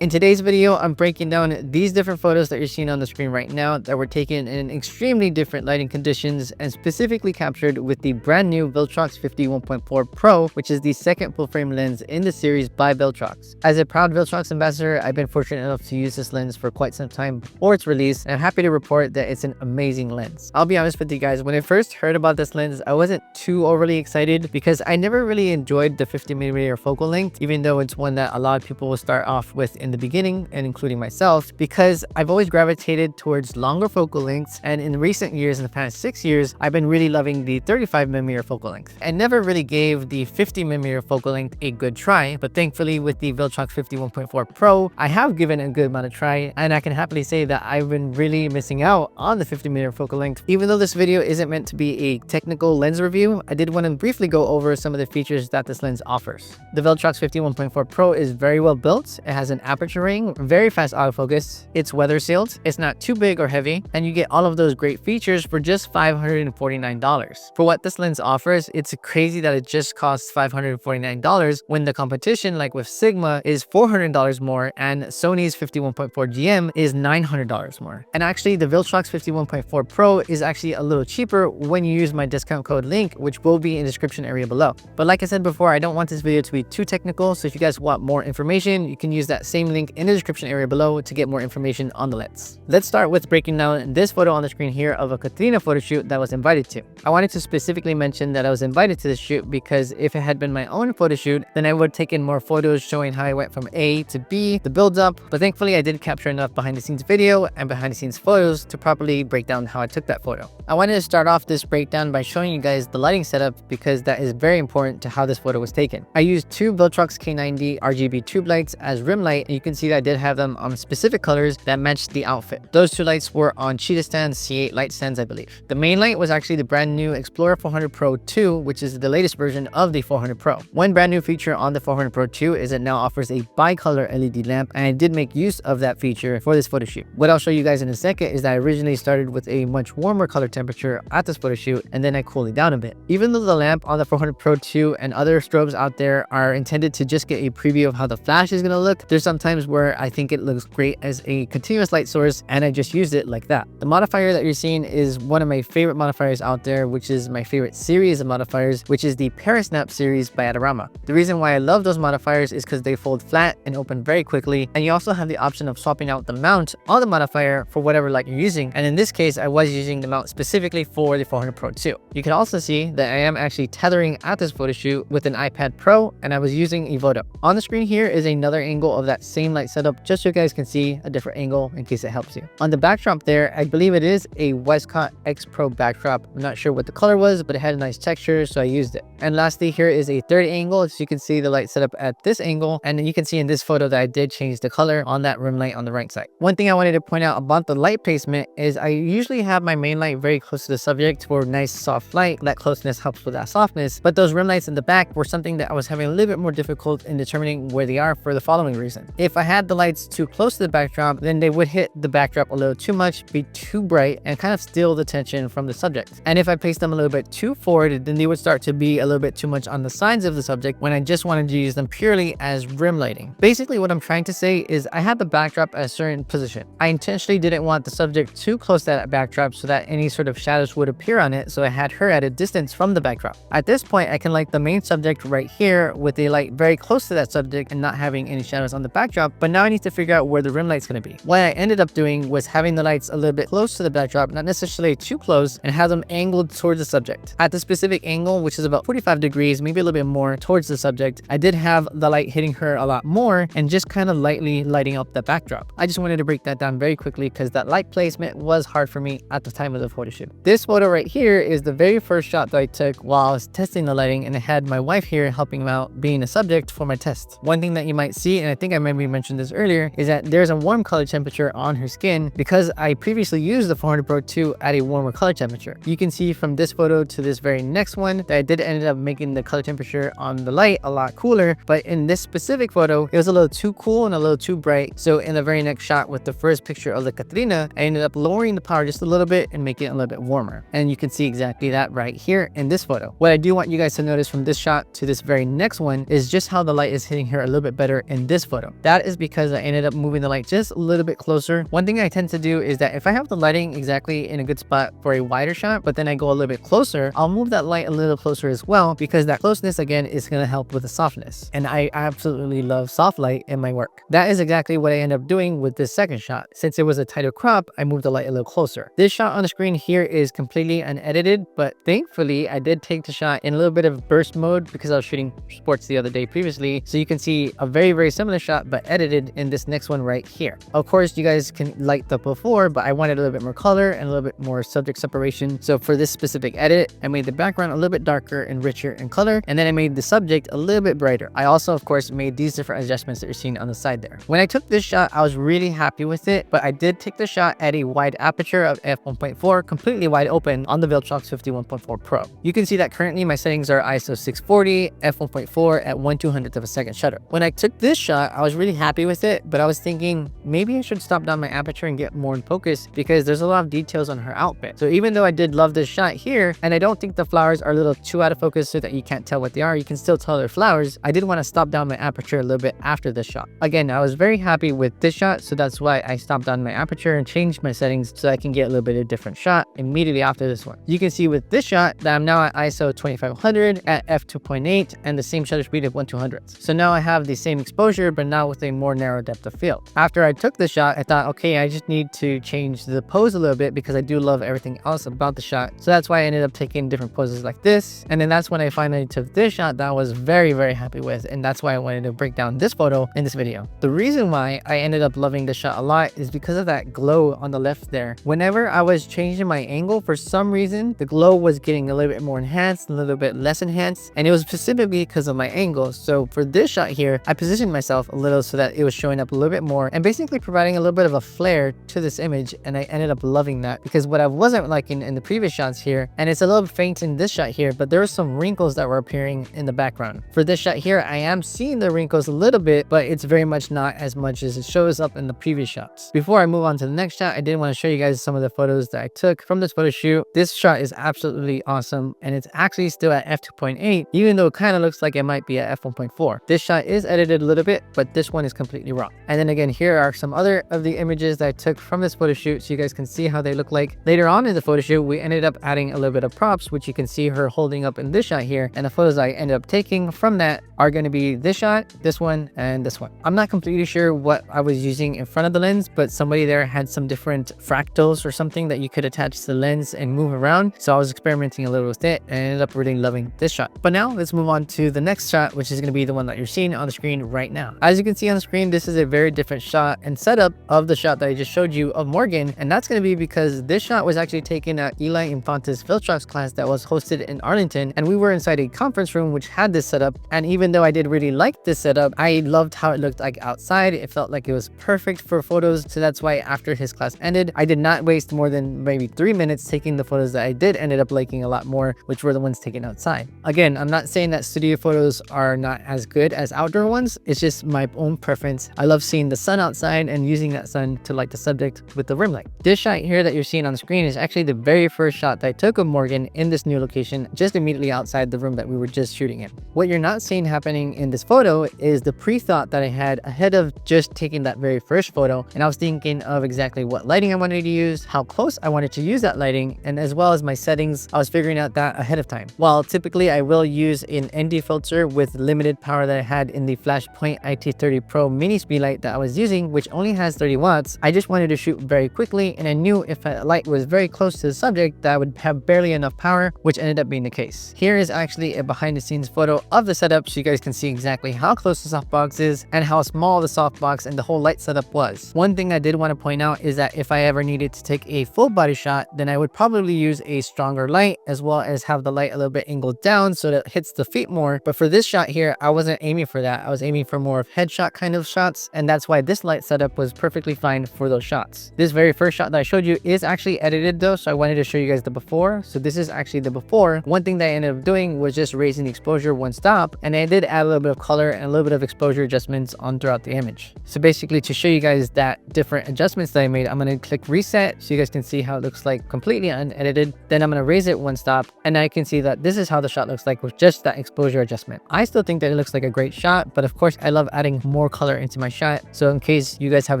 In today's video, I'm breaking down these different photos that you're seeing on the screen right now that were taken in extremely different lighting conditions and specifically captured with the brand new Viltrox 51.4 Pro, which is the second full frame lens in the series by Viltrox. As a proud Viltrox ambassador, I've been fortunate enough to use this lens for quite some time before its release, and I'm happy to report that it's an amazing lens. I'll be honest with you guys, when I first heard about this lens, I wasn't too overly excited because I never really enjoyed the 50mm focal length, even though it's one that a lot of people will start off with in the beginning, and including myself, because I've always gravitated towards longer focal lengths, and in recent years, in the past 6 years, I've been really loving the 35mm focal length. I never really gave the 50mm focal length a good try, but thankfully with the Viltrox 51.4 Pro, I have given it a good amount of try, and I can happily say that I've been really missing out on the 50mm focal length. Even though this video isn't meant to be a technical lens review, I did want to briefly go over some of the features that this lens offers. The Viltrox 51.4 Pro is very well built. It has an aperture ring, very fast autofocus, it's weather sealed, it's not too big or heavy, and you get all of those great features for just $549. For what this lens offers, it's crazy that it just costs $549 when the competition, like with Sigma, is $400 more and Sony's 51.4 GM is $900 more. And actually the Viltrox 51.4 Pro is actually a little cheaper when you use my discount code link, which will be in the description area below. But like I said before, I don't want this video to be too technical, so if you guys want more information, you can use that same link in the description area below to get more information on the lens. Let's start with breaking down this photo on the screen here of a Catrina photo shoot that I was invited to. I wanted to specifically mention that I was invited to this shoot because if it had been my own photo shoot, then I would have taken more photos showing how I went from A to B, the build up, but thankfully I did capture enough behind the scenes video and behind the scenes photos to properly break down how I took that photo. I wanted to start off this breakdown by showing you guys the lighting setup because that is very important to how this photo was taken. I used two Viltrox K90 RGB tube lights as rim light, and you can see that I did have them on specific colors that matched the outfit. Those two lights were on cheetah stands, C8 light stands, I believe. The main light was actually the brand new Explorer 400 Pro 2, which is the latest version of the 400 Pro. One brand new feature on the 400 Pro 2 is it now offers a bicolor LED lamp, and I did make use of that feature for this photo shoot. What I'll show you guys in a second is that I originally started with a much warmer color temperature at this photo shoot, and then I cooled it down a bit. Even though the lamp on the 400 Pro 2 and other strobes out there are intended to just get a preview of how the flash is going to look, there's some times where I think it looks great as a continuous light source, and I just used it like that. The modifier that you're seeing is one of my favorite modifiers out there, which is my favorite series of modifiers, which is the Perisnap series by Adorama. The reason why I love those modifiers is because they fold flat and open very quickly, and you also have the option of swapping out the mount on the modifier for whatever light you're using, and in this case I was using the mount specifically for the 400 Pro 2. You can also see that I am actually tethering at this photo shoot with an iPad Pro, and I was using a photo. On the screen here is another angle of that same light setup, just so you guys can see a different angle in case it helps you. On the backdrop there, I believe it is a Westcott X Pro backdrop. I'm not sure what the color was, but it had a nice texture, so I used it. And lastly, here is a third angle, so you can see the light setup at this angle, and then you can see in this photo that I did change the color on that rim light on the right side. One thing I wanted to point out about the light placement is I usually have my main light very close to the subject for nice soft light. That closeness helps with that softness, but those rim lights in the back were something that I was having a little bit more difficult in determining where they are for the following reason. If I had the lights too close to the backdrop, then they would hit the backdrop a little too much, be too bright, and kind of steal the attention from the subject. And if I placed them a little bit too forward, then they would start to be a little bit too much on the sides of the subject when I just wanted to use them purely as rim lighting. Basically what I'm trying to say is I had the backdrop at a certain position. I intentionally didn't want the subject too close to that backdrop so that any sort of shadows would appear on it, so I had her at a distance from the backdrop. At this point, I can light the main subject right here with a light very close to that subject and not having any shadows on the backdrop, but now I need to figure out where the rim light's going to be. What I ended up doing was having the lights a little bit close to the backdrop, not necessarily too close, and have them angled towards the subject. At the specific angle, which is about 45 degrees, maybe a little bit more towards the subject, I did have the light hitting her a lot more and just kind of lightly lighting up the backdrop. I just wanted to break that down very quickly because that light placement was hard for me at the time of the photo shoot. This photo right here is the very first shot that I took while I was testing the lighting, and I had my wife here helping me out being a subject for my test. One thing that you might see, and I think I maybe mentioned this earlier, is that there's a warm color temperature on her skin because I previously used the 400 Pro 2 at a warmer color temperature. You can see from this photo to this very next one that I did end up making the color temperature on the light a lot cooler, but in this specific photo it was a little too cool and a little too bright, so in the very next shot with the first picture of the Catrina, I ended up lowering the power just a little bit and making it a little bit warmer, and you can see exactly that right here in this photo. What I do want you guys to notice from this shot to this very next one is just how the light is hitting her a little bit better in this photo. That is because I ended up moving the light just a little bit closer. One thing I tend to do is that if I have the lighting exactly in a good spot for a wider shot, but then I go a little bit closer, I'll move that light a little closer as well, because that closeness again is going to help with the softness. And I absolutely love soft light in my work. That is exactly what I end up doing with this second shot. Since it was a tighter crop, I moved the light a little closer. This shot on the screen here is completely unedited, but thankfully I did take the shot in a little bit of burst mode because I was shooting sports the other day previously. So you can see a very similar shot, but edited in this next one right here. Of course, you guys can light the before, but I wanted a little bit more color and a little bit more subject separation. So for this specific edit, I made the background a little bit darker and richer in color, and then I made the subject a little bit brighter. I also, of course, made these different adjustments that you're seeing on the side there. When I took this shot, I was really happy with it, but I did take the shot at a wide aperture of f1.4, completely wide open on the Viltrox 51.4 Pro. You can see that currently my settings are ISO 640, f1.4 at 1/200th of a second shutter. When I took this shot, I was really happy with it, but I was thinking maybe I should stop down my aperture and get more in focus because there's a lot of details on her outfit. So even though I did love this shot here, and I don't think the flowers are a little too out of focus so that you can't tell what they are, you can still tell they're flowers, I did want to stop down my aperture a little bit after this shot. Again, I was very happy with this shot, so that's why I stopped down my aperture and changed my settings so I can get a little bit of a different shot immediately after this one. You can see with this shot that I'm now at ISO 2500 at f2.8 and the same shutter speed of 1/200th. So now I have the same exposure, but now with a more narrow depth of field. After I took the shot, I thought, okay, I just need to change the pose a little bit because I do love everything else about the shot. So that's why I ended up taking different poses like this. And then that's when I finally took this shot that I was very happy with. And that's why I wanted to break down this photo in this video. The reason why I ended up loving this shot a lot is because of that glow on the left there. Whenever I was changing my angle, for some reason, the glow was getting a little bit more enhanced, a little bit less enhanced. And it was specifically because of my angle. So for this shot here, I positioned myself a little so that it was showing up a little bit more and basically providing a little bit of a flare to this image. And I ended up loving that because what I wasn't liking in the previous shots here, and it's a little faint in this shot here, but there were some wrinkles that were appearing in the background. For this shot here, I am seeing the wrinkles a little bit, but it's very much not as much as it shows up in the previous shots. Before I move on to the next shot, I did want to show you guys some of the photos that I took from this photo shoot. This shot is absolutely awesome, and it's actually still at f2.8, even though it kind of looks like it might be at f1.4. This shot is edited a little bit, but this one is completely raw. And then again, here are some other of the images that I took from this photo shoot so you guys can see how they look like. Later on in the photo shoot, we ended up adding a little bit of props, which you can see her holding up in this shot here. And the photos I ended up taking from that are going to be this shot, this one, and this one. I'm not completely sure what I was using in front of the lens, but somebody there had some different fractals or something that you could attach to the lens and move around. So I was experimenting a little with it and ended up really loving this shot. But now let's move on to the next shot, which is going to be the one that you're seeing on the screen right now. As you can see on the screen, this is a very different shot and setup of the shot that I just showed you of Morgan. And that's going to be because this shot was actually taken at Eli Infante's Viltrox class that was hosted in Arlington. And we were inside a conference room which had this setup. And even though I did really like this setup, I loved how it looked like outside. It felt like it was perfect for photos. So that's why after his class ended, I did not waste more than maybe 3 minutes taking the photos that I did ended up liking a lot more, which were the ones taken outside. Again, I'm not saying that studio photos are not as good as outdoor ones. It's just my own preference. I love seeing the sun outside and using that sun to light the subject with the rim light. This shot here that you're seeing on the screen is actually the very first shot that I took of Morgan in this new location, just immediately outside the room that we were just shooting in. What you're not seeing happening in this photo is the pre-thought that I had ahead of just taking that very first photo. And I was thinking of exactly what lighting I wanted to use, how close I wanted to use that lighting, and as well as my settings, I was figuring out that ahead of time. While typically I will use an ND filter with limited power that I had in the Flashpoint IT30 Pro mini speed light that I was using, which only has 30 watts, I just wanted to shoot very quickly, and I knew if a light was very close to the subject that I would have barely enough power, which ended up being the case. Here is actually a behind the scenes photo of the setup so you guys can see exactly how close the softbox is and how small the softbox and the whole light setup was. One thing I did want to point out is that if I ever needed to take a full body shot, then I would probably use a stronger light as well as have the light a little bit angled down so that it hits the feet more. But for this shot here, I wasn't aiming for that. I was aiming for more of headshot kind of shots, and that's why this light setup was perfectly fine for those shots. This very first shot that I showed you is actually edited though, so I wanted to show you guys the before. So this is actually the before. One thing that I ended up doing was just raising the exposure one stop, and I did add a little bit of color and a little bit of exposure adjustments on throughout the image. So basically to show you guys that different adjustments that I made, I'm going to click reset so you guys can see how it looks like completely unedited. Then I'm going to raise it one stop, and I can see that this is how the shot looks like with just that exposure adjustment. I still think that it looks like a great shot, but of course I love adding more more color into my shot. So in case you guys have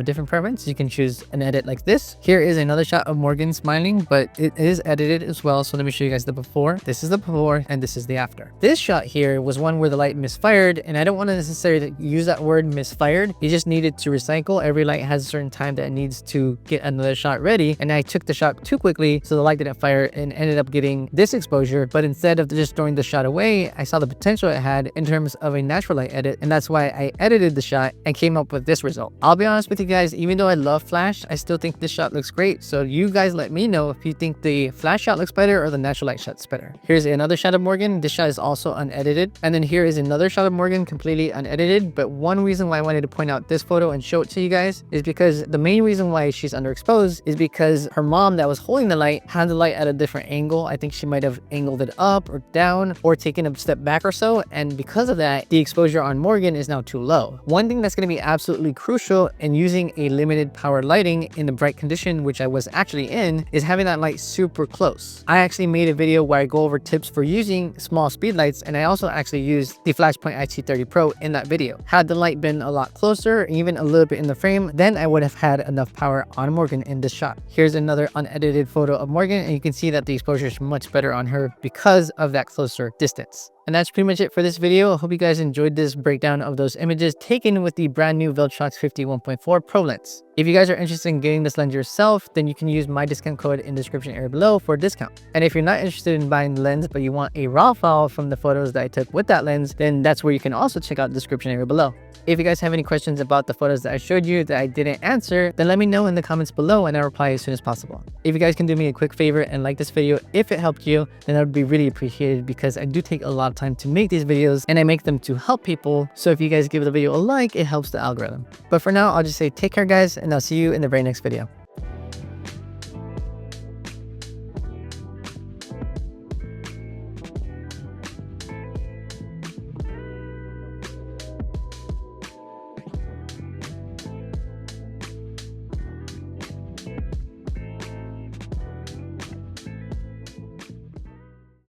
a different preference, you can choose an edit like this. Here is another shot of Morgan smiling, but it is edited as well. So let me show you guys the before. This is the before and this is the after. This shot here was one where the light misfired, and I don't want to necessarily use that word misfired. You just needed to recycle. Every light has a certain time that it needs to get another shot ready, and I took the shot too quickly, so the light didn't fire and ended up getting this exposure. But instead of just throwing the shot away, I saw the potential it had in terms of a natural light edit, and that's why I edited the shot and came up with this result. I'll be honest with you guys, even though I love flash, I still think this shot looks great. So you guys let me know if you think the flash shot looks better or the natural light shot's better. Here's another shot of Morgan. This shot is also unedited, and then here is another shot of Morgan completely unedited. But one reason why I wanted to point out this photo and show it to you guys is because the main reason why she's underexposed is because her mom that was holding the light had the light at a different angle. I think she might have angled it up or down or taken a step back or so, and because of that, the exposure on Morgan is now too low. One thing that's going to be absolutely crucial in using a limited power lighting in the bright condition, which I was actually in, is having that light super close. I actually made a video where I go over tips for using small speed lights, and I also actually used the Flashpoint IC30 Pro in that video. Had the light been a lot closer, even a little bit in the frame, then I would have had enough power on Morgan in this shot. Here's another unedited photo of Morgan, and you can see that the exposure is much better on her because of that closer distance. And that's pretty much it for this video. I hope you guys enjoyed this breakdown of those images taken with the brand new Viltrox 50 1.4 Pro lens. If you guys are interested in getting this lens yourself, then you can use my discount code in the description area below for a discount. And if you're not interested in buying the lens, but you want a raw file from the photos that I took with that lens, then that's where you can also check out the description area below. If you guys have any questions about the photos that I showed you that I didn't answer, then let me know in the comments below and I'll reply as soon as possible. If you guys can do me a quick favor and like this video if it helped you, then that would be really appreciated, because I do take a lot of time to make these videos and I make them to help people. So if you guys give the video a like, it helps the algorithm. But for now, I'll just say take care guys, and I'll see you in the very next video.